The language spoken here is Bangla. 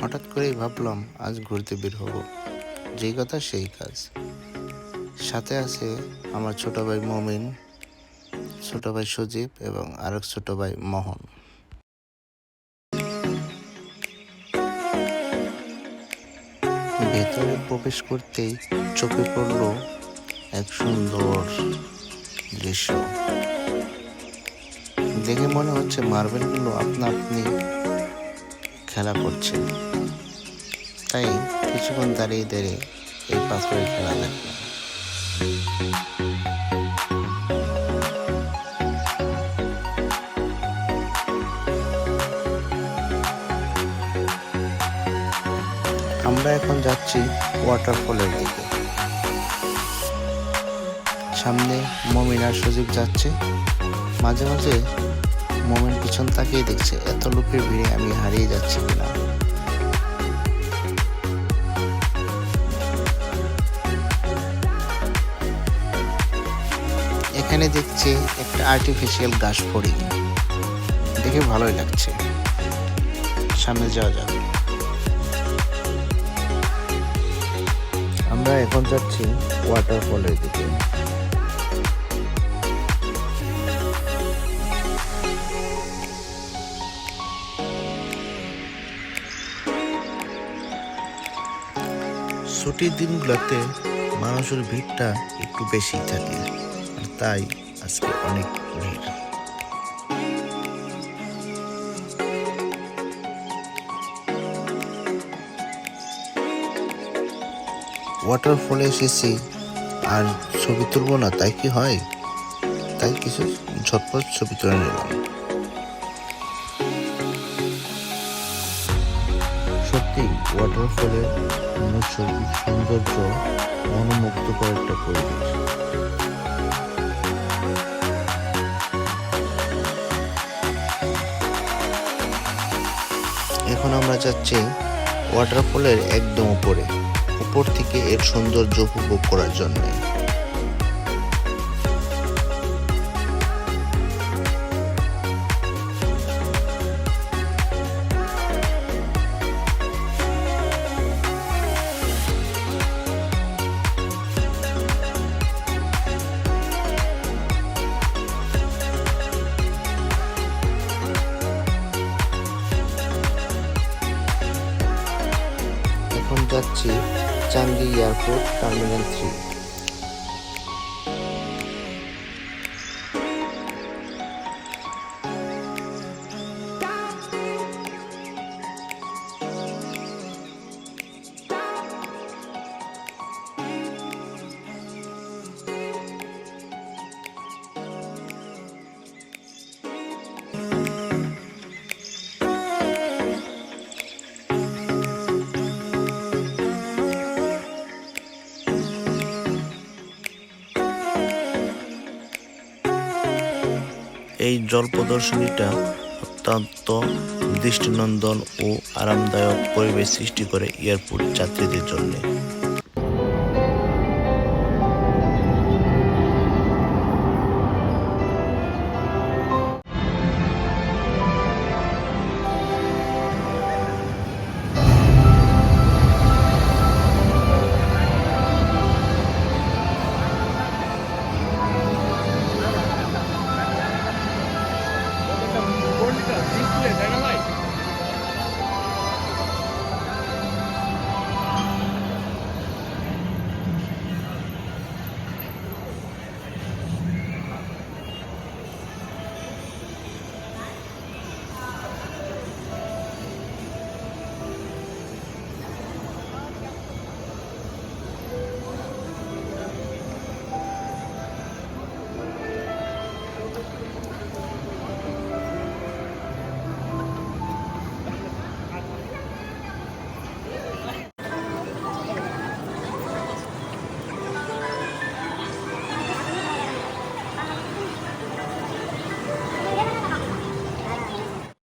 হঠাৎ করেই ভাবলাম আজ ঘুরতে বের হব। যেই কথা সেই কাজ। সাথে আছে আমার ছোট ভাই মমিন, ছোট ভাই সজীব এবং আরেক ছোট ভাই মোহন। ভেতরে প্রবেশ করতেই চোখে পড়ল এক সুন্দর দৃশ্য। দেখে মনে হচ্ছে মার্বেলগুলো আপনা আপনি খেলা করছে। তাই কিছুক্ষণ দাঁড়িয়ে দাঁড়িয়ে এই পাথরের খেলা দেখলাম। আমরা এখন যাচ্ছি ওয়াটারফলের দিকে। সামনে মমিন আর সজীব যাচ্ছে। মাঝে মাঝে মমিন পিছন তাকিয়ে দেখছে এত লোকের ভিড়ে আমি হারিয়ে যাচ্ছি কিনা। এখানে দেখছি একটা আর্টিফিশিয়াল ঘাস ফড়িং, দেখে ভালোই লাগছে। সামনে যাওয়া যাক। আমরা এখন যাচ্ছি ওয়াটারফলের দিকে। ছুটির দিনগুলোতে মানুষের ভিড়টা একটু বেশি থাকে, আর তাই আজকে অনেক ভিড়। ওয়াটারফলে এসেছি আর ছবি তুলবো না তাই কি হয়, তাই কিছু ঝটপট ছবি তুলে নিলাম। সত্যি ওয়াটারফলের নৈসর্গিক সৌন্দর্য মনোমুগ্ধকর একটা পরিবেশ। এখন আমরা যাচ্ছি ওয়াটারফলের একদম উপর থেকে এর সৌন্দর্য উপভোগ করার জন্য। এখন যাচ্ছি চাঙ্গি এয়ারপোর্ট টার্মিনাল 3। এই জল প্রদর্শনীটা অত্যন্ত দৃষ্টিনন্দন ও আরামদায়ক পরিবেশ সৃষ্টি করে এয়ারপোর্ট যাত্রীদের জন্য।